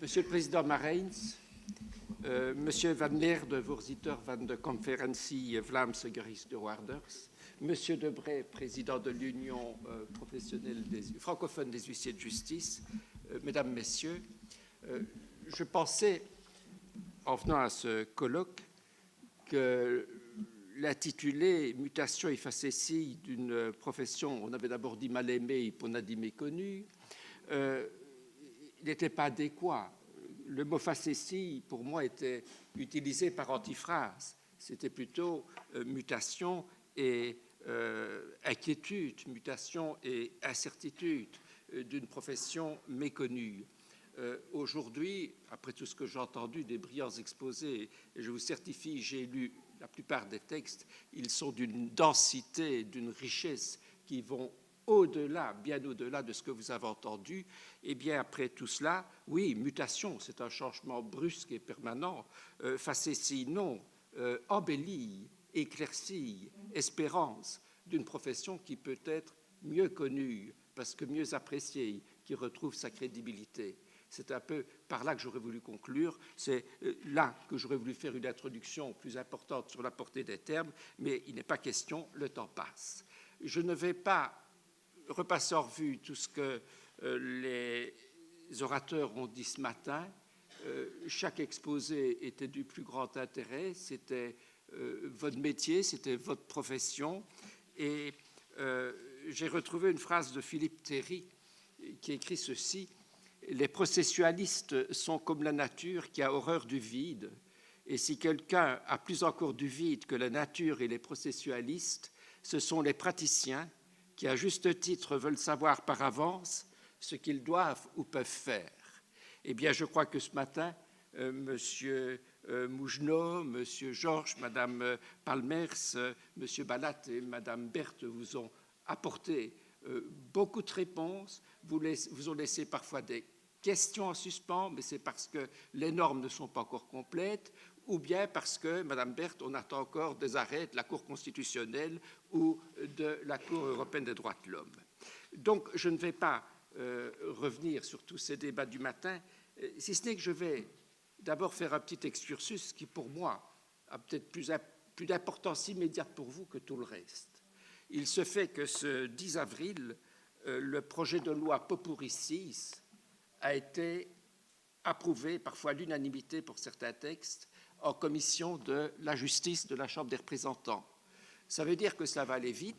Monsieur le Président Marijns, Monsieur Van Leerde, voorzitter van de conferentie Vlaamse juristenhouders, Monsieur Debray, président de l'Union professionnelle francophone des huissiers de justice, Mesdames, Messieurs, je pensais, en venant à ce colloque, que l'intitulé « Mutation et facétie d'une profession », on avait d'abord dit mal aimée, puis on a dit méconnue, n'était pas adéquat. Le mot facétie, pour moi, était utilisé par antiphrase. C'était plutôt mutation et inquiétude, mutation et incertitude d'une profession méconnue. Aujourd'hui, après tout ce que j'ai entendu, des brillants exposés, et je vous certifie, j'ai lu la plupart des textes, ils sont d'une densité, d'une richesse qui vont au-delà, bien au-delà de ce que vous avez entendu. Et bien après tout cela, oui, mutation, c'est un changement brusque et permanent. Facétie, non. Embellie, éclaircie, espérance d'une profession qui peut être mieux connue, parce que mieux appréciée, qui retrouve sa crédibilité. C'est un peu par là que j'aurais voulu conclure. C'est là que j'aurais voulu faire une introduction plus importante sur la portée des termes, mais il n'est pas question, le temps passe. Je ne vais pas repasser en revue tout ce que les orateurs ont dit ce matin. Chaque exposé était du plus grand intérêt. C'était votre métier, c'était votre profession. Et j'ai retrouvé une phrase de Philippe Théry qui écrit ceci: les processualistes sont comme la nature qui a horreur du vide, et si quelqu'un a plus encore du vide que la nature et les processualistes, ce sont les praticiens qui, à juste titre, veulent savoir par avance ce qu'ils doivent ou peuvent faire. Eh bien, je crois que ce matin, Monsieur Mougenot, Monsieur Georges, Madame Palmers, Monsieur Balat et Madame Berthe vous ont apporté beaucoup de réponses, vous ont laissé parfois des questions en suspens, mais c'est parce que les normes ne sont pas encore complètes, ou bien parce que, Madame Berthe, on attend encore des arrêts de la Cour constitutionnelle ou de la Cour européenne des droits de l'homme. Donc, je ne vais pas revenir sur tous ces débats du matin, si ce n'est que je vais d'abord faire un petit excursus qui, pour moi, a peut-être plus d'importance immédiate pour vous que tout le reste. Il se fait que ce 10 avril, le projet de loi Popouri-6 a été approuvé, parfois à l'unanimité pour certains textes, en commission de la justice de la Chambre des représentants. Ça veut dire que ça va aller vite,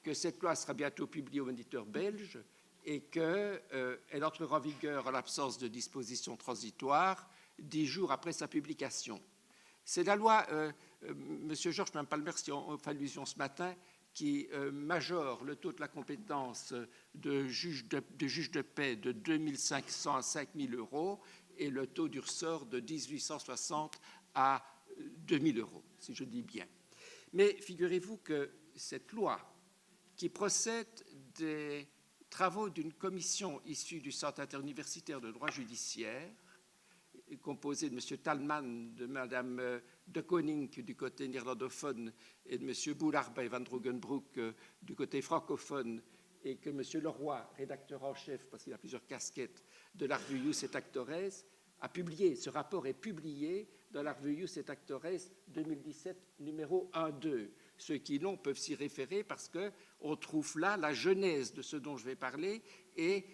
que cette loi sera bientôt publiée au Moniteur belge et qu'elle entrera en vigueur en l'absence de dispositions transitoires 10 jours après sa publication. C'est la loi, Monsieur Georges, Mme Palmer, si on fait allusion ce matin, qui majore le taux de la compétence de juge de paix de 2 500 à 5 000 euros et le taux du ressort de 1860 à 2 000 euros, si je dis bien. Mais figurez-vous que cette loi, qui procède des travaux d'une commission issue du Centre interuniversitaire de droit judiciaire, composé de M. Talman, de Mme de Koning du côté néerlandophone et de M. Boularba et Van Drogenbroek du côté francophone, et que M. Leroy, rédacteur en chef, parce qu'il a plusieurs casquettes, de la revue Ius et Actores, a publié. Ce rapport est publié dans la revue Ius et Actores 2017, numéro 1-2. Ceux qui l'ont peuvent s'y référer parce qu'on trouve là la genèse de ce dont je vais parler et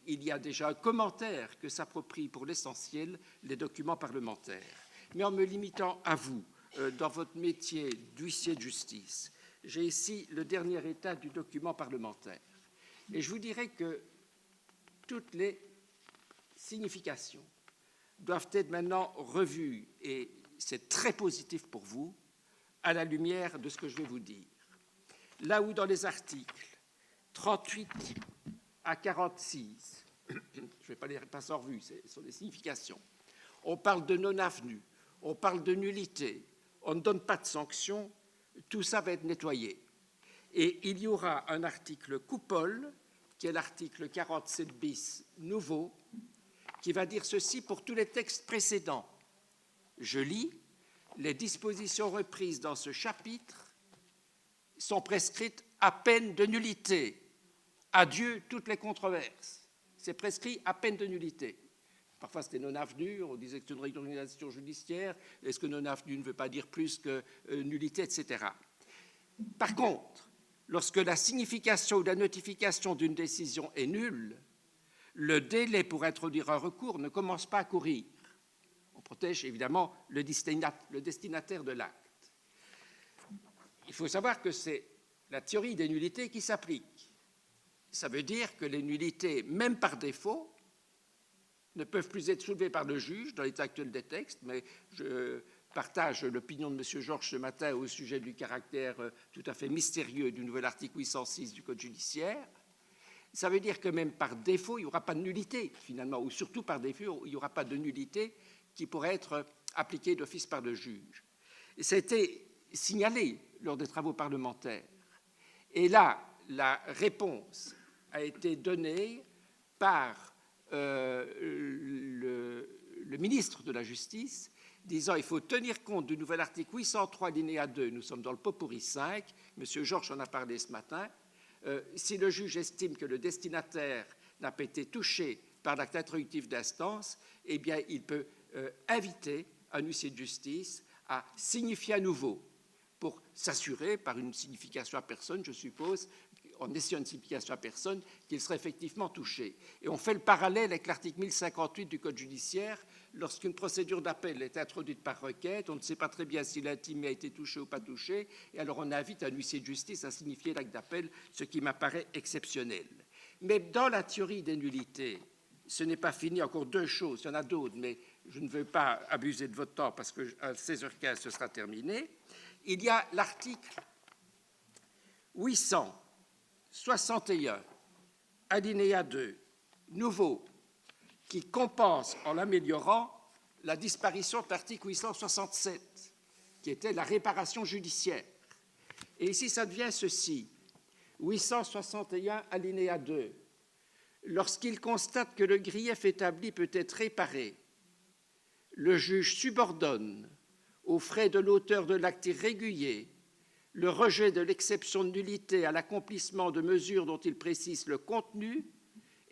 il y a déjà un commentaire que s'approprient pour l'essentiel les documents parlementaires. Mais en me limitant à vous, dans votre métier d'huissier de justice, j'ai ici le dernier état du document parlementaire. Et je vous dirais que toutes les significations doivent être maintenant revues, et c'est très positif pour vous, à la lumière de ce que je vais vous dire. Là où dans les articles 38 à 46, je ne vais pas les passer en revue, ce sont des significations, on parle de non-avenue, on parle de nullité, on ne donne pas de sanctions, tout ça va être nettoyé. Et il y aura un article coupole, qui est l'article 47 bis nouveau, qui va dire ceci pour tous les textes précédents. Je lis: les dispositions reprises dans ce chapitre sont prescrites à peine de nullité. Adieu toutes les controverses. C'est prescrit à peine de nullité. Parfois, c'était non-avenu. On disait que c'est une réorganisation judiciaire. Est-ce que non-avenu ne veut pas dire plus que nullité, etc. Par contre, lorsque la signification ou la notification d'une décision est nulle, le délai pour introduire un recours ne commence pas à courir. On protège évidemment le destinataire de l'acte. Il faut savoir que c'est la théorie des nullités qui s'applique. Ça veut dire que les nullités, même par défaut, ne peuvent plus être soulevées par le juge dans l'état actuel des textes, mais je partage l'opinion de M. Georges ce matin au sujet du caractère tout à fait mystérieux du nouvel article 806 du Code judiciaire. Ça veut dire que même par défaut, il n'y aura pas de nullité, finalement, ou surtout par défaut, il n'y aura pas de nullité qui pourrait être appliquée d'office par le juge. Et ça a été signalé lors des travaux parlementaires. Et là, la réponse a été donnée par le ministre de la Justice, disant qu'il faut tenir compte du nouvel article 803, alinéa 2, nous sommes dans le potpourri 5, M. Georges en a parlé ce matin, si le juge estime que le destinataire n'a pas été touché par l'acte introductif d'instance, eh bien, il peut inviter un huissier de justice à signifier à nouveau, pour s'assurer, par une signification à personne, je suppose, en essayant une signification à personne, qu'il serait effectivement touché. Et on fait le parallèle avec l'article 1058 du Code judiciaire. Lorsqu'une procédure d'appel est introduite par requête, on ne sait pas très bien si l'intimé a été touché ou pas touché, et alors on invite un huissier de justice à signifier l'acte d'appel, ce qui m'apparaît exceptionnel. Mais dans la théorie des nullités, ce n'est pas fini, encore deux choses, il y en a d'autres, mais je ne veux pas abuser de votre temps parce qu'à 16h15, ce sera terminé. Il y a l'article 861, alinéa 2, nouveau, qui compense, en l'améliorant, la disparition de l'article 867, qui était la réparation judiciaire. Et ici, ça devient ceci. 861, alinéa 2. Lorsqu'il constate que le grief établi peut être réparé, le juge subordonne aux frais de l'auteur de l'acte irrégulier le rejet de l'exception de nullité à l'accomplissement de mesures dont il précise le contenu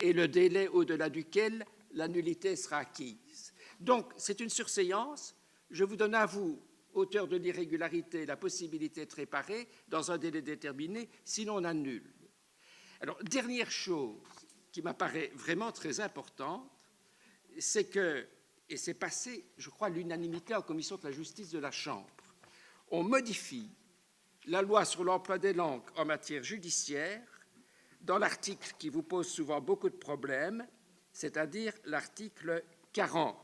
et le délai au-delà duquel la nullité sera acquise. Donc, c'est une surséance. Je vous donne à vous, auteur de l'irrégularité, la possibilité de réparer dans un délai déterminé, sinon on annule. Alors, dernière chose qui m'apparaît vraiment très importante, c'est que, et c'est passé, je crois, à l'unanimité en commission de la justice de la Chambre, on modifie la loi sur l'emploi des langues en matière judiciaire dans l'article qui vous pose souvent beaucoup de problèmes, c'est-à-dire l'article 40.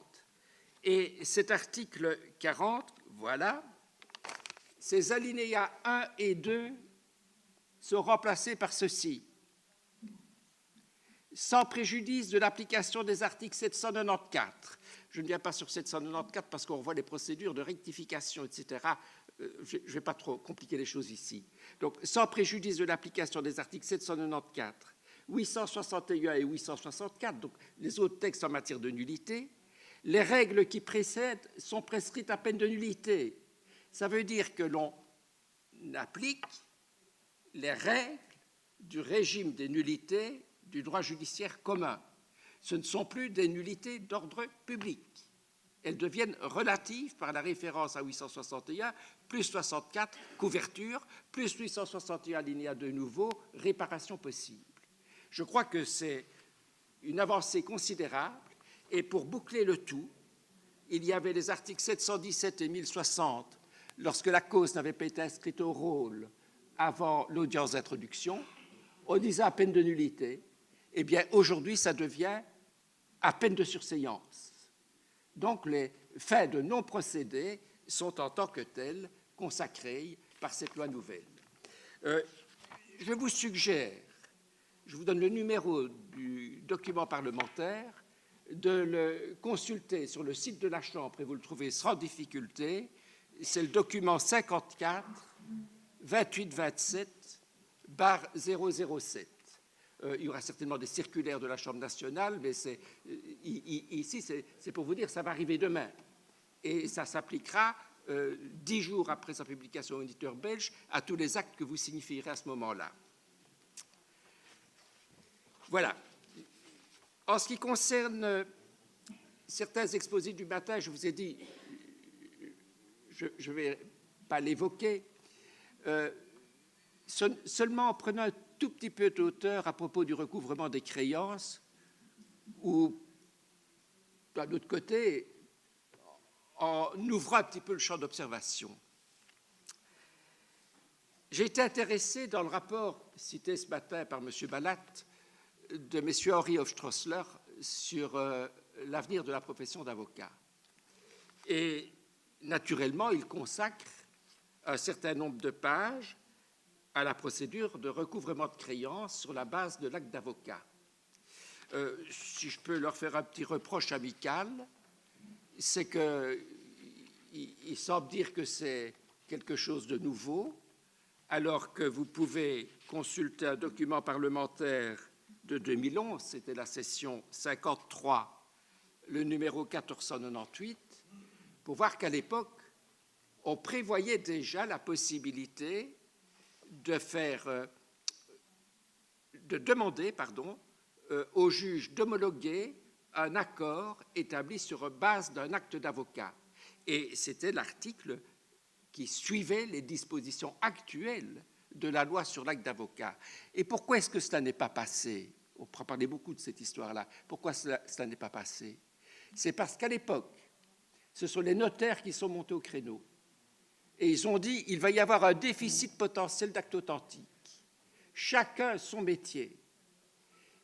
Et cet article 40, voilà, ces alinéas 1 et 2 sont remplacés par ceci. Sans préjudice de l'application des articles 794. Je ne viens pas sur 794 parce qu'on voit les procédures de rectification, etc. Je ne vais pas trop compliquer les choses ici. Donc, sans préjudice de l'application des articles 794, 861 et 864, donc les autres textes en matière de nullité, les règles qui précèdent sont prescrites à peine de nullité. Ça veut dire que l'on applique les règles du régime des nullités du droit judiciaire commun. Ce ne sont plus des nullités d'ordre public. Elles deviennent relatives par la référence à 861, plus 64, couverture, plus 861, alinéa de nouveau, réparation possible. Je crois que c'est une avancée considérable, et pour boucler le tout, il y avait les articles 717 et 1060, lorsque la cause n'avait pas été inscrite au rôle avant l'audience d'introduction, on disait à peine de nullité. Eh bien, aujourd'hui, ça devient à peine de surséance. Donc, les faits de non-procédé sont en tant que tels consacrés par cette loi nouvelle. Je vous suggère, je vous donne le numéro du document parlementaire, de le consulter sur le site de la Chambre et vous le trouvez sans difficulté. C'est le document 54 2827/007. Il y aura certainement des circulaires de la Chambre nationale, mais ici, c'est pour vous dire que ça va arriver demain. Et ça s'appliquera 10 jours après sa publication au Moniteur belge à tous les actes que vous signifierez à ce moment-là. Voilà. En ce qui concerne certains exposés du matin, je vous ai dit, je ne vais pas l'évoquer, seulement en prenant un tout petit peu de hauteur à propos du recouvrement des créances, ou d'un autre côté, en ouvrant un petit peu le champ d'observation. J'ai été intéressé dans le rapport cité ce matin par M. Balat de M. Henri Hofstrossler sur l'avenir de la profession d'avocat. Et naturellement, il consacre un certain nombre de pages à la procédure de recouvrement de créances sur la base de l'acte d'avocat. Si je peux leur faire un petit reproche amical, c'est qu'il semble dire que c'est quelque chose de nouveau, alors que vous pouvez consulter un document parlementaire de 2011, c'était la session 53, le numéro 1498, pour voir qu'à l'époque, on prévoyait déjà la possibilité de demander au juge d'homologuer un accord établi sur base d'un acte d'avocat. Et c'était l'article qui suivait les dispositions actuelles de la loi sur l'acte d'avocat. Et pourquoi est-ce que cela n'est pas passé? On parlait beaucoup de cette histoire-là. Pourquoi cela n'est pas passé? C'est parce qu'à l'époque, ce sont les notaires qui sont montés au créneau. Et ils ont dit qu'il va y avoir un déficit potentiel d'actes authentiques. Chacun son métier.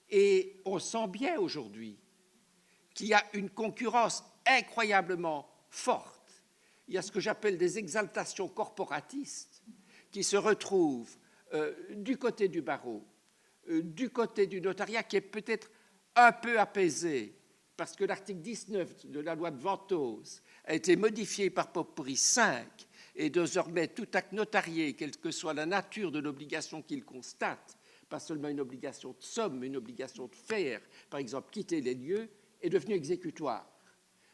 Et on sent bien aujourd'hui qu'il y a une concurrence incroyablement forte. Il y a ce que j'appelle des exaltations corporatistes qui se retrouvent du côté du barreau, du côté du notariat, qui est peut-être un peu apaisé, parce que l'article 19 de la loi de Ventose a été modifié par Popuri 5, et désormais tout acte notarié, quelle que soit la nature de l'obligation qu'il constate, pas seulement une obligation de somme, mais une obligation de faire, par exemple quitter les lieux, est devenu exécutoire.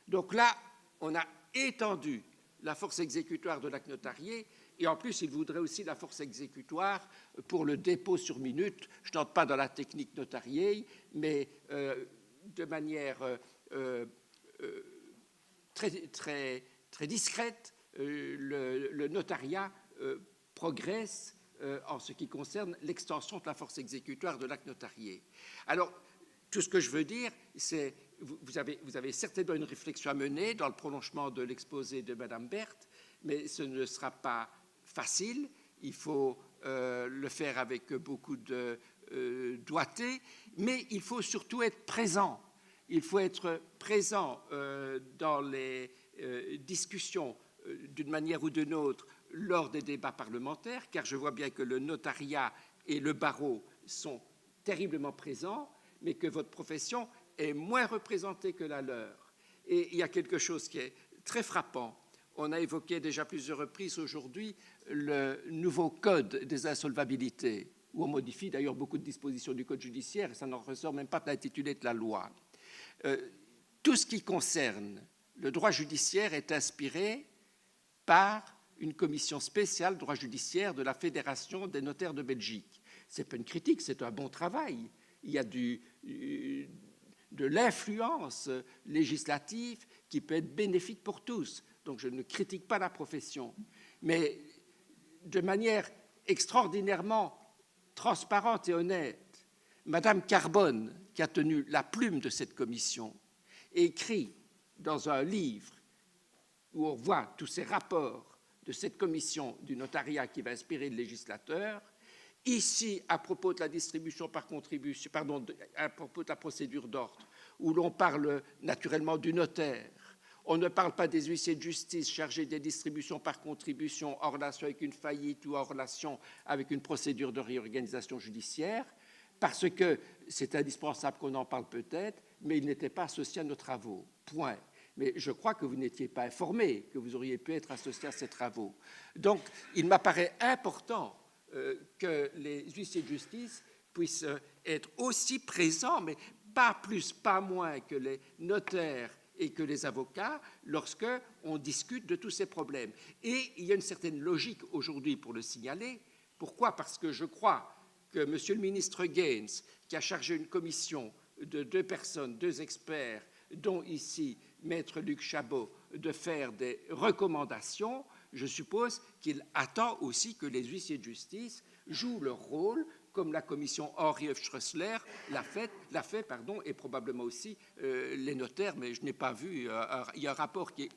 Donc là, on a étendu la force exécutoire de l'acte notarié, et en plus, il voudrait aussi la force exécutoire pour le dépôt sur minute. Je n'entre pas dans la technique notariée, mais de manière très discrète, le notariat progresse en ce qui concerne l'extension de la force exécutoire de l'acte notarié. Alors, tout ce que je veux dire, c'est vous avez certainement une réflexion à mener dans le prolongement de l'exposé de Mme Berthe, mais ce ne sera pas facile. Il faut le faire avec beaucoup de doigté, mais il faut surtout être présent. Il faut être présent dans les discussions d'une manière ou d'une autre lors des débats parlementaires, car je vois bien que le notariat et le barreau sont terriblement présents, mais que votre profession est moins représentée que la leur. Et il y a quelque chose qui est très frappant. On a évoqué déjà plusieurs reprises aujourd'hui le nouveau code des insolvabilités, où on modifie d'ailleurs beaucoup de dispositions du code judiciaire, et ça n'en ressort même pas de l'intitulé de la loi. Tout ce qui concerne le droit judiciaire est inspiré par une commission spéciale droit judiciaire de la Fédération des notaires de Belgique. Ce n'est pas une critique, c'est un bon travail. Il y a de l'influence législative qui peut être bénéfique pour tous. Donc je ne critique pas la profession. Mais de manière extraordinairement transparente et honnête, Madame Carbone, qui a tenu la plume de cette commission, écrit dans un livre où on voit tous ces rapports de cette commission du notariat qui va inspirer le législateur. Ici, à propos de la distribution par contribution, à propos de la procédure d'ordre, où l'on parle naturellement du notaire, on ne parle pas des huissiers de justice chargés des distributions par contribution en relation avec une faillite ou en relation avec une procédure de réorganisation judiciaire, parce que c'est indispensable qu'on en parle peut-être, mais il n'était pas associé à nos travaux. Point. Mais je crois que vous n'étiez pas informé, que vous auriez pu être associé à ces travaux. Donc, il m'apparaît important que les huissiers de justice puissent être aussi présents, mais pas plus, pas moins que les notaires et que les avocats, lorsqu'on discute de tous ces problèmes. Et il y a une certaine logique aujourd'hui pour le signaler. Pourquoi? Parce que je crois que M. le ministre Gaines, qui a chargé une commission de 2 personnes, 2 experts, dont ici Maître Luc Chabot, de faire des recommandations, je suppose qu'il attend aussi que les huissiers de justice jouent leur rôle, comme la commission Henri F. Schrössler l'a fait, et probablement aussi les notaires, mais je n'ai pas vu, il y a un rapport qui est...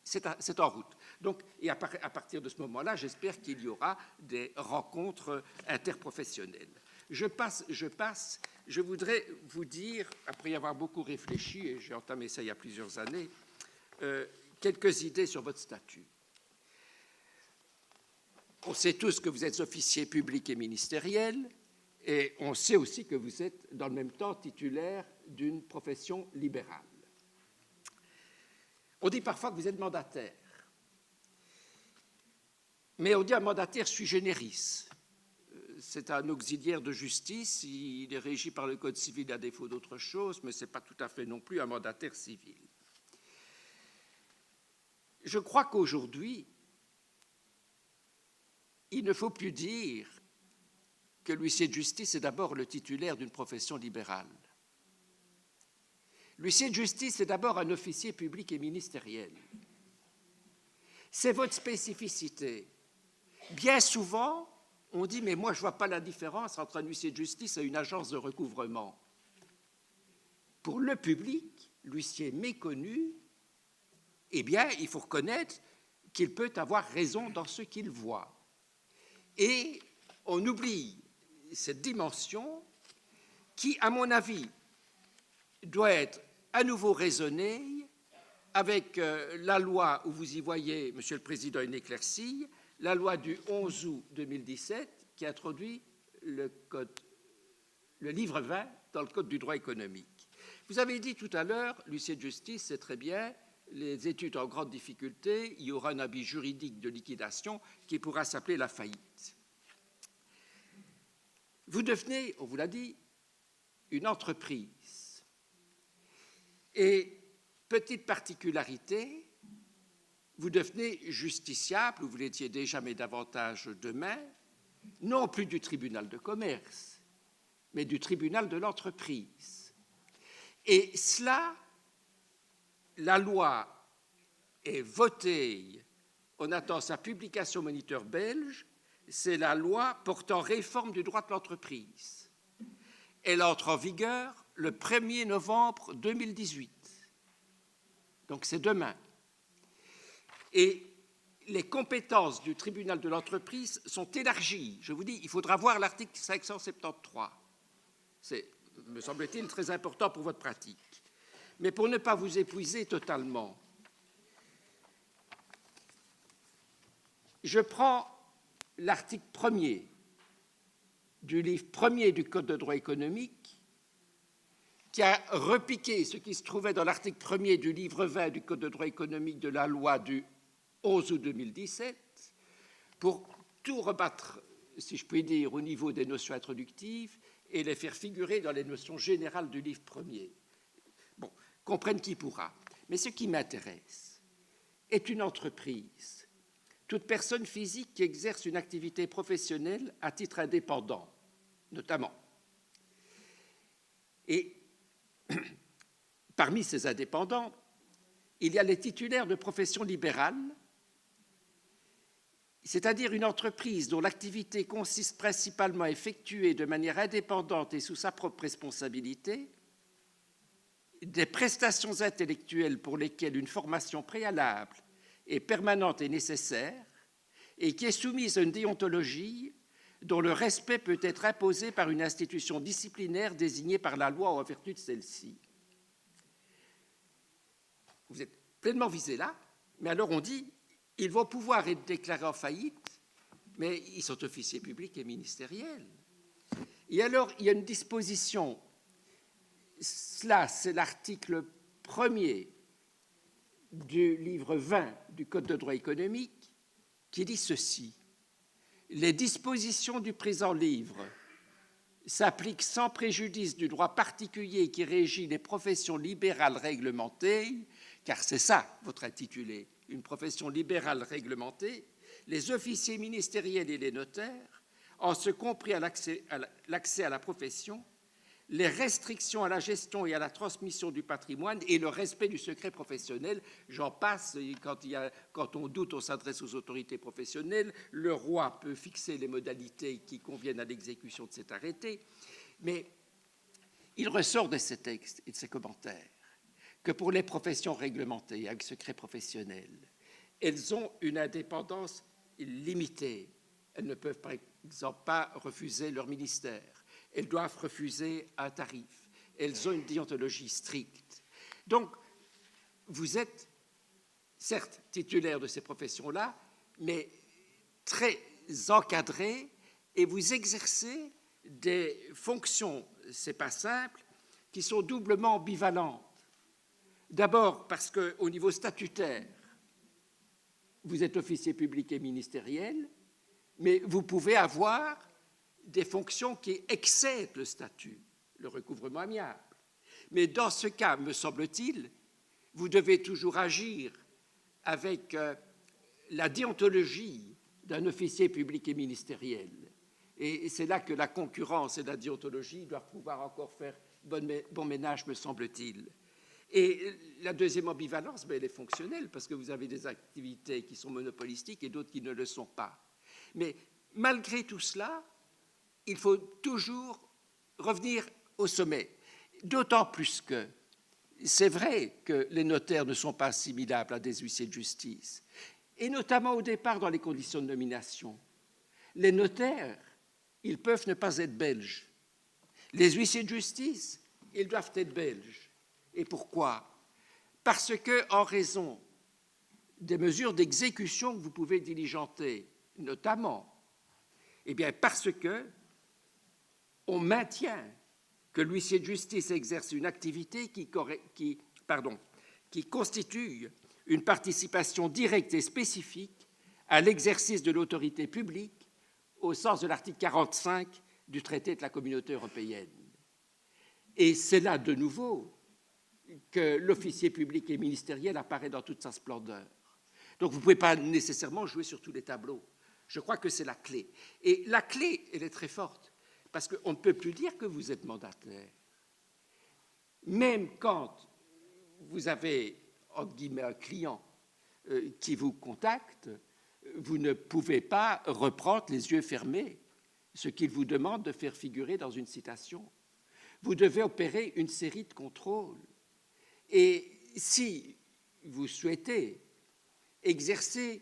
C'est en route. Donc, et à partir de ce moment-là, j'espère qu'il y aura des rencontres interprofessionnelles. Je voudrais vous dire, après y avoir beaucoup réfléchi, et j'ai entamé ça il y a plusieurs années, quelques idées sur votre statut. On sait tous que vous êtes officier public et ministériel, et on sait aussi que vous êtes, dans le même temps, titulaire d'une profession libérale. On dit parfois que vous êtes mandataire, mais on dit un mandataire sui generis. C'est un auxiliaire de justice, il est régi par le Code civil à défaut d'autre chose, mais ce n'est pas tout à fait non plus un mandataire civil. Je crois qu'aujourd'hui, il ne faut plus dire que l'huissier de justice est d'abord le titulaire d'une profession libérale. L'huissier de justice est d'abord un officier public et ministériel. C'est votre spécificité. Bien souvent, on dit « mais moi, je ne vois pas la différence entre un huissier de justice et une agence de recouvrement ». Pour le public, l'huissier méconnu, eh bien, il faut reconnaître qu'il peut avoir raison dans ce qu'il voit. Et on oublie cette dimension qui, à mon avis, doit être à nouveau raisonnée avec la loi où vous y voyez, Monsieur le Président, une éclaircie, la loi du 11 août 2017 qui introduit le livre 20 dans le Code du droit économique. Vous avez dit tout à l'heure, l'huissier de justice, c'est très bien, les études en grande difficulté, il y aura un habit juridique de liquidation qui pourra s'appeler la faillite. Vous devenez, on vous l'a dit, une entreprise. Et petite particularité, vous devenez justiciable, ou vous l'étiez déjà, mais davantage demain, non plus du tribunal de commerce, mais du tribunal de l'entreprise. Et cela, la loi est votée, on attend sa publication au Moniteur belge, c'est la loi portant réforme du droit de l'entreprise. Elle entre en vigueur le 1er novembre 2018. Donc c'est demain. Et les compétences du tribunal de l'entreprise sont élargies. Je vous dis, il faudra voir l'article 573. C'est, me semble-t-il, très important pour votre pratique. Mais pour ne pas vous épuiser totalement, je prends l'article 1er du livre 1er du Code de droit économique qui a repiqué ce qui se trouvait dans l'article 1er du livre 20 du Code de droit économique de la loi du 11 août 2017 pour tout rebattre, si je puis dire, au niveau des notions introductives et les faire figurer dans les notions générales du livre 1er. Bon, comprenne qui pourra. Mais ce qui m'intéresse est une entreprise. Toute personne physique qui exerce une activité professionnelle à titre indépendant, notamment. Et parmi ces indépendants, il y a les titulaires de professions libérales, c'est-à-dire une entreprise dont l'activité consiste principalement à effectuer de manière indépendante et sous sa propre responsabilité des prestations intellectuelles pour lesquelles une formation préalable est permanente et nécessaire et qui est soumise à une déontologie dont le respect peut être imposé par une institution disciplinaire désignée par la loi ou en vertu de celle-ci. Vous êtes pleinement visé là, mais alors on dit ils vont pouvoir être déclarés en faillite, mais ils sont officiers publics et ministériels. Et alors, il y a une disposition, cela c'est l'article 1er du livre 20 du Code de droit économique, qui dit ceci. Les dispositions du présent livre s'appliquent sans préjudice du droit particulier qui régit les professions libérales réglementées, car c'est ça votre intitulé, une profession libérale réglementée, les officiers ministériels et les notaires, en ce compris à l'accès à la profession, les restrictions à la gestion et à la transmission du patrimoine et le respect du secret professionnel. J'en passe, quand on doute, on s'adresse aux autorités professionnelles. Le roi peut fixer les modalités qui conviennent à l'exécution de cet arrêté. Mais il ressort de ces textes et de ces commentaires que pour les professions réglementées avec secret professionnel, elles ont une indépendance limitée. Elles ne peuvent, par exemple, pas refuser leur ministère. Elles doivent refuser un tarif. Elles ont une déontologie stricte. Donc, vous êtes, certes, titulaire de ces professions-là, mais très encadré, et vous exercez des fonctions, c'est pas simple, qui sont doublement ambivalentes. D'abord, parce qu'au niveau statutaire, vous êtes officier public et ministériel, mais vous pouvez avoir des fonctions qui excèdent le statut, le recouvrement amiable. Mais dans ce cas, me semble-t-il, vous devez toujours agir avec la déontologie d'un officier public et ministériel. Et c'est là que la concurrence et la déontologie doivent pouvoir encore faire bon ménage, me semble-t-il. Et la deuxième ambivalence, elle est fonctionnelle, parce que vous avez des activités qui sont monopolistiques et d'autres qui ne le sont pas. Mais malgré tout cela, il faut toujours revenir au sommet. D'autant plus que c'est vrai que les notaires ne sont pas assimilables à des huissiers de justice, et notamment au départ dans les conditions de nomination. Les notaires, ils peuvent ne pas être belges. Les huissiers de justice, ils doivent être belges. Et pourquoi? Parce que, en raison des mesures d'exécution que vous pouvez diligenter, notamment, eh bien, parce que on maintient que l'huissier de justice exerce une activité qui constitue une participation directe et spécifique à l'exercice de l'autorité publique au sens de l'article 45 du traité de la Communauté européenne. Et c'est là, de nouveau, que l'officier public et ministériel apparaît dans toute sa splendeur. Donc, vous ne pouvez pas nécessairement jouer sur tous les tableaux. Je crois que c'est la clé. Et la clé, elle est très forte, parce qu'on ne peut plus dire que vous êtes mandataire. Même quand vous avez, entre guillemets, un client qui vous contacte, vous ne pouvez pas reprendre les yeux fermés ce qu'il vous demande de faire figurer dans une citation. Vous devez opérer une série de contrôles. Et si vous souhaitez exercer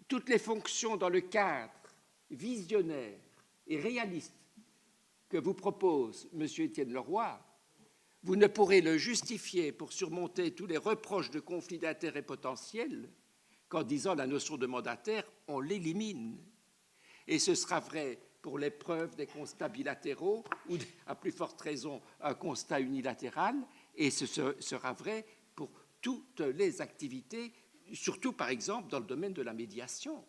toutes les fonctions dans le cadre visionnaire et réaliste que vous propose M. Étienne Leroy, vous ne pourrez le justifier pour surmonter tous les reproches de conflits d'intérêts potentiels qu'en disant la notion de mandataire, on l'élimine. Et ce sera vrai pour l'épreuve des constats bilatéraux ou, à plus forte raison, un constat unilatéral, et ce sera vrai pour toutes les activités, surtout, par exemple, dans le domaine de la médiation.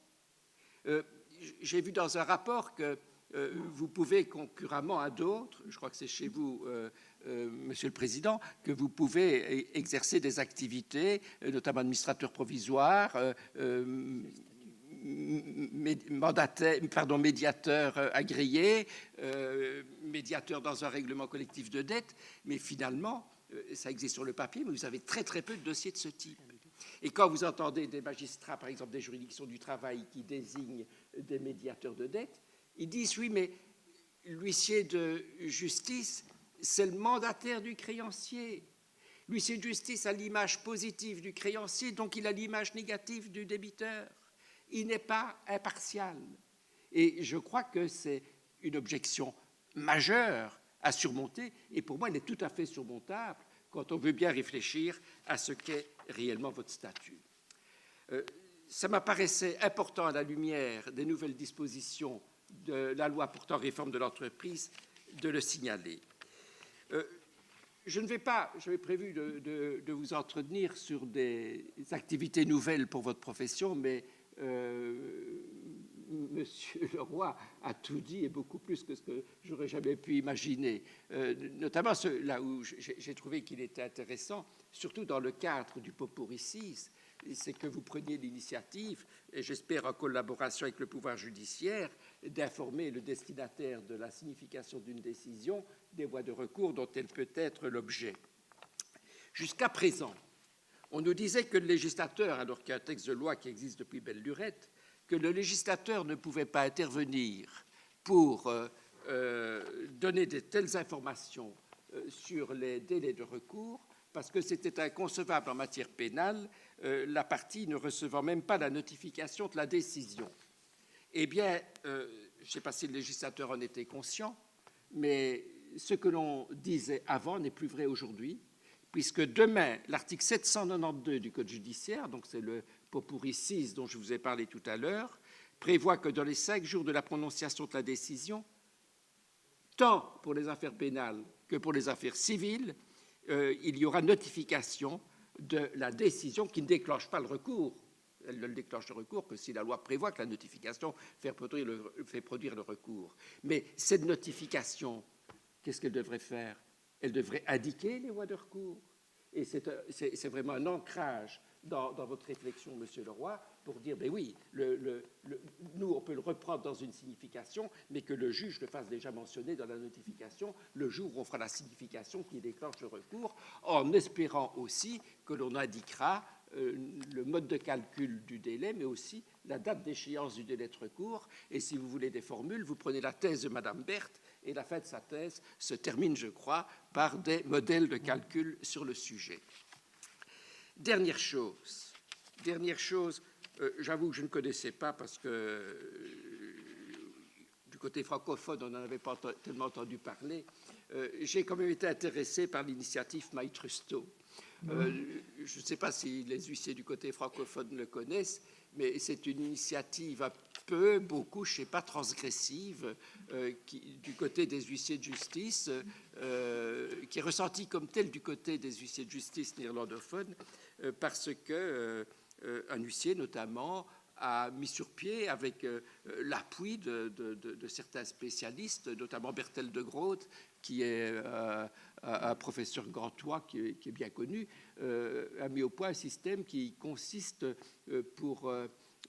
J'ai vu dans un rapport que vous pouvez, concurremment à d'autres, je crois que c'est chez vous, Monsieur le Président, que vous pouvez exercer des activités, notamment administrateur provisoire, médiateur agréé, médiateur dans un règlement collectif de dette, mais finalement, ça existe sur le papier, mais vous avez très très peu de dossiers de ce type. Et quand vous entendez des magistrats, par exemple des juridictions du travail, qui désignent des médiateurs de dette, ils disent oui, mais l'huissier de justice, c'est le mandataire du créancier. L'huissier de justice a l'image positive du créancier, donc il a l'image négative du débiteur. Il n'est pas impartial. Et je crois que c'est une objection majeure à surmonter, et pour moi, elle est tout à fait surmontable quand on veut bien réfléchir à ce qu'est réellement votre statut. Ça m'apparaissait important à la lumière des nouvelles dispositions de la loi portant réforme de l'entreprise de le signaler. J'avais prévu de vous entretenir sur des activités nouvelles pour votre profession, mais Monsieur Leroy a tout dit et beaucoup plus que ce que j'aurais jamais pu imaginer. Notamment là où j'ai trouvé qu'il était intéressant, surtout dans le cadre du Poporricis, c'est que vous preniez l'initiative, et j'espère en collaboration avec le pouvoir judiciaire, d'informer le destinataire de la signification d'une décision, des voies de recours dont elle peut être l'objet. Jusqu'à présent, on nous disait que le législateur, alors qu'il y a un texte de loi qui existe depuis belle lurette, que le législateur ne pouvait pas intervenir pour donner de telles informations sur les délais de recours, parce que c'était inconcevable en matière pénale, la partie ne recevant même pas la notification de la décision. Eh bien, je ne sais pas si le législateur en était conscient, mais ce que l'on disait avant n'est plus vrai aujourd'hui, puisque demain, l'article 792 du Code judiciaire, donc c'est le pot pourri 6 dont je vous ai parlé tout à l'heure, prévoit que dans les 5 jours de la prononciation de la décision, tant pour les affaires pénales que pour les affaires civiles, il y aura notification de la décision qui ne déclenche pas le recours. Elle ne le déclenche le recours que si la loi prévoit que la notification fait produire le recours. Mais cette notification, qu'est-ce qu'elle devrait faire? Elle devrait indiquer les voies de recours. Et c'est vraiment un ancrage dans votre réflexion, Monsieur Leroy, pour dire, ben oui, nous, on peut le reprendre dans une signification, mais que le juge le fasse déjà mentionner dans la notification le jour où on fera la signification qui déclenche le recours, en espérant aussi que l'on indiquera le mode de calcul du délai, mais aussi la date d'échéance du délai de recours. Et si vous voulez des formules, vous prenez la thèse de Madame Berthe, et la fin de sa thèse se termine, je crois, par des modèles de calcul sur le sujet. Dernière chose, j'avoue que je ne connaissais pas parce que du côté francophone, on n'en avait pas tellement entendu parler. J'ai quand même été intéressé par l'initiative MyTrusto. Je ne sais pas si les huissiers du côté francophone le connaissent, mais c'est une initiative beaucoup, je ne sais pas, transgressive du côté des huissiers de justice, qui est ressentie comme telle du côté des huissiers de justice néerlandophones, parce que un huissier, notamment, a mis sur pied, avec l'appui de certains spécialistes, notamment Bertel de Groot, qui est un professeur gantois qui est bien connu, a mis au point un système qui consiste pour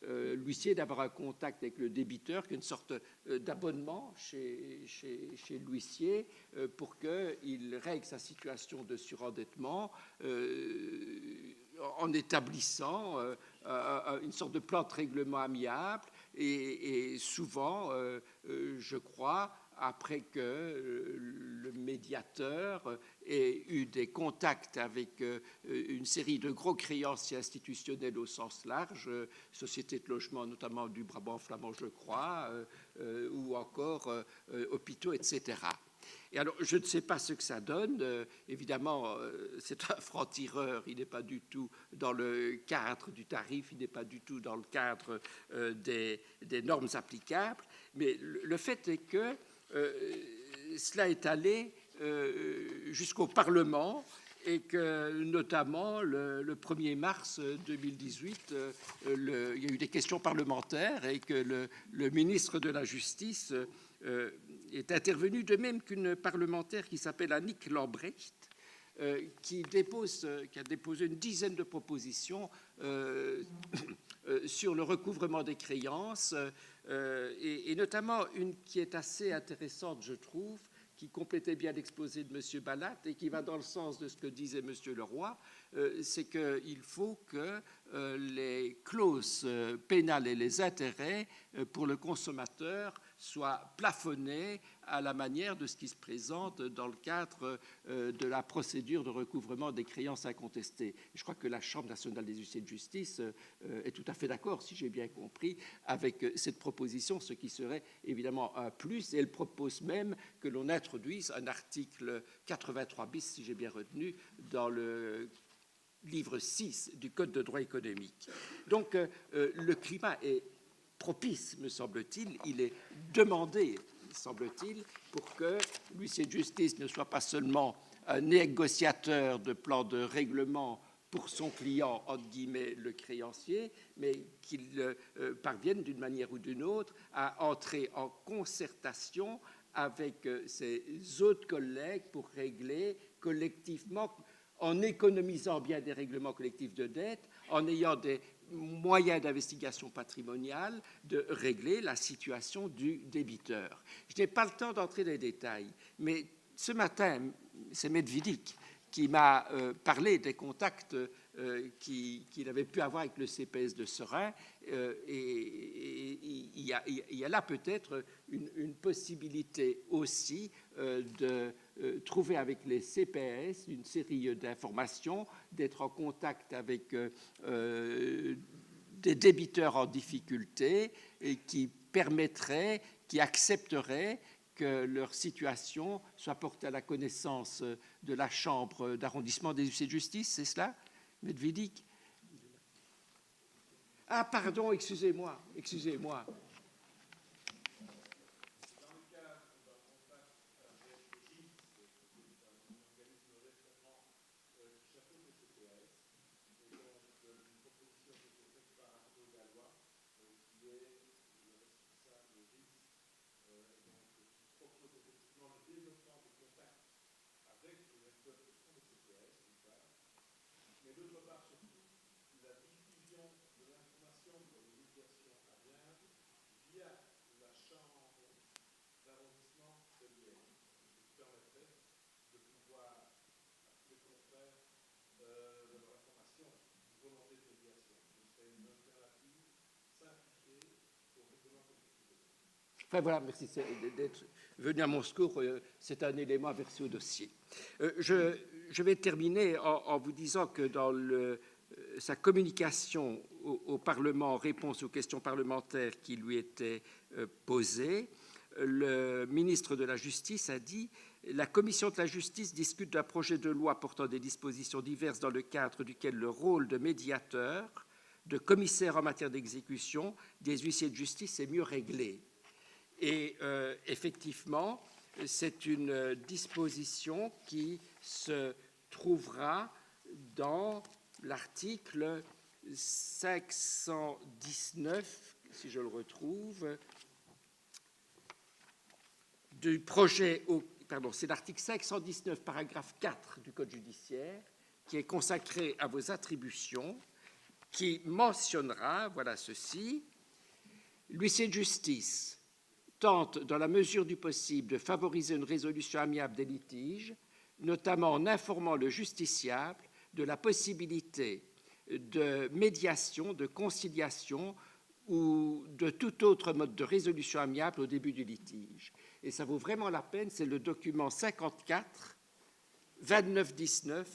l'huissier d'avoir un contact avec le débiteur, qui est une sorte d'abonnement chez l'huissier pour qu'il règle sa situation de surendettement en établissant une sorte de plan de règlement amiable et souvent, je crois, après que le médiateur ait eu des contacts avec une série de gros créanciers institutionnels au sens large, sociétés de logement notamment du Brabant flamand, je crois, ou encore hôpitaux, etc. Et alors, je ne sais pas ce que ça donne. Évidemment, c'est un franc-tireur. Il n'est pas du tout dans le cadre du tarif, il n'est pas du tout dans le cadre des normes applicables. Mais le fait est que cela est allé jusqu'au Parlement et que, notamment, le 1er mars 2018, il y a eu des questions parlementaires et que le ministre de la Justice est intervenu, de même qu'une parlementaire qui s'appelle Annick Lambrecht, qui a déposé une dizaine de propositions sur le recouvrement des créances, et notamment une qui est assez intéressante, je trouve, qui complétait bien l'exposé de M. Balat et qui va dans le sens de ce que disait M. Leroy, c'est qu'il faut que les clauses pénales et les intérêts pour le consommateur soient plafonnés à la manière de ce qui se présente dans le cadre de la procédure de recouvrement des créances incontestées. Je crois que la Chambre nationale des huissiers de justice est tout à fait d'accord, si j'ai bien compris, avec cette proposition, ce qui serait évidemment un plus. Et elle propose même que l'on introduise un article 83 bis, si j'ai bien retenu, dans le livre 6 du Code de droit économique. Donc, le climat est propice, me semble-t-il. Il est demandé, semble-t-il, pour que l'huissier de justice ne soit pas seulement un négociateur de plans de règlement pour son client, entre guillemets, le créancier, mais qu'il parvienne d'une manière ou d'une autre à entrer en concertation avec ses autres collègues pour régler collectivement, en économisant bien des règlements collectifs de dette, en ayant des moyens d'investigation patrimoniale, de régler la situation du débiteur. Je n'ai pas le temps d'entrer dans les détails, mais ce matin, c'est Medvedik qui m'a parlé des contacts qu'il avait pu avoir avec le CPS de Seraing, et il y a là peut-être une possibilité aussi de trouver avec les CPS une série d'informations, d'être en contact avec des débiteurs en difficulté et qui permettraient, qui accepteraient que leur situation soit portée à la connaissance de la Chambre d'arrondissement des huissiers de justice, c'est cela, Medvedik? Ah, pardon, excusez-moi. Enfin voilà, merci d'être venu à mon secours. C'est un élément versé au dossier. Je vais terminer en vous disant que dans sa communication au Parlement en réponse aux questions parlementaires qui lui étaient posées, le ministre de la Justice a dit « La Commission de la Justice discute d'un projet de loi portant des dispositions diverses dans le cadre duquel le rôle de médiateur, de commissaire en matière d'exécution des huissiers de justice est mieux réglé. » Et effectivement, c'est une disposition qui se trouvera dans l'article 519, si je le retrouve, du projet, pardon, c'est l'article 519, paragraphe 4 du Code judiciaire, qui est consacré à vos attributions, qui mentionnera, voilà ceci, l'huissier de justice tente, dans la mesure du possible, de favoriser une résolution amiable des litiges, notamment en informant le justiciable de la possibilité de médiation, de conciliation ou de tout autre mode de résolution amiable au début du litige. Et ça vaut vraiment la peine, c'est le document 54, 29-19,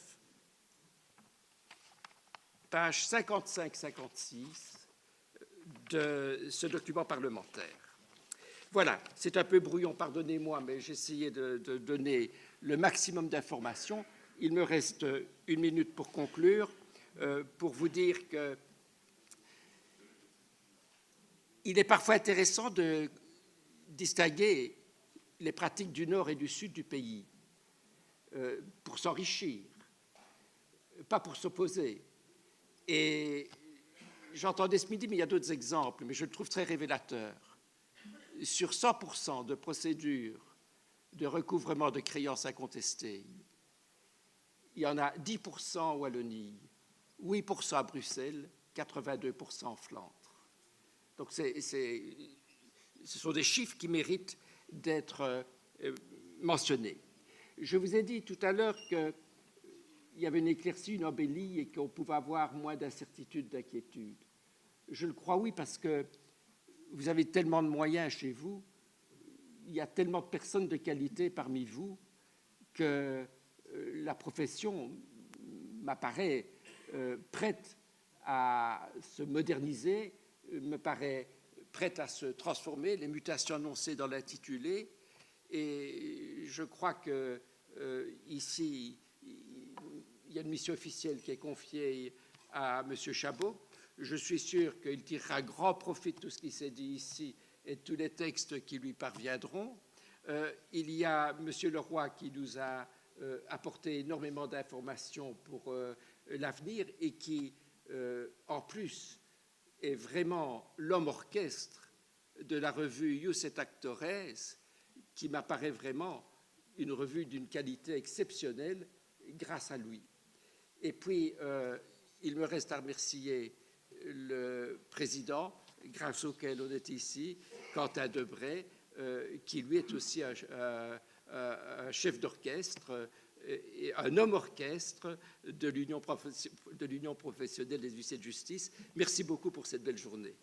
page 55-56 de ce document parlementaire. Voilà, c'est un peu brouillon, pardonnez-moi, mais j'ai essayé de donner le maximum d'informations. Il me reste 1 minute pour conclure, pour vous dire que il est parfois intéressant de distinguer les pratiques du nord et du sud du pays pour s'enrichir, pas pour s'opposer. Et j'entendais ce midi, mais il y a d'autres exemples, mais je le trouve très révélateur. Sur 100% de procédures de recouvrement de créances incontestées, il y en a 10% en Wallonie, 8% à Bruxelles, 82% en Flandre. Donc ce sont des chiffres qui méritent d'être mentionnés. Je vous ai dit tout à l'heure qu'il y avait une éclaircie, une embellie et qu'on pouvait avoir moins d'incertitude, d'inquiétude. Je le crois, oui, parce que vous avez tellement de moyens chez vous, il y a tellement de personnes de qualité parmi vous que la profession m'apparaît prête à se moderniser, me paraît prête à se transformer, les mutations annoncées dans l'intitulé. Et je crois que ici, il y a une mission officielle qui est confiée à M. Chabot. Je suis sûr qu'il tirera grand profit de tout ce qui s'est dit ici et de tous les textes qui lui parviendront. Il y a M. Leroy qui nous a apporté énormément d'informations pour l'avenir et qui, en plus, est vraiment l'homme orchestre de la revue Ius et Actores, qui m'apparaît vraiment une revue d'une qualité exceptionnelle grâce à lui. Et puis, Il me reste à remercier le président, grâce auquel on est ici, Quentin Debray, qui lui est aussi un chef d'orchestre, et un homme orchestre de l'Union professionnelle des huissiers de justice. Merci beaucoup pour cette belle journée.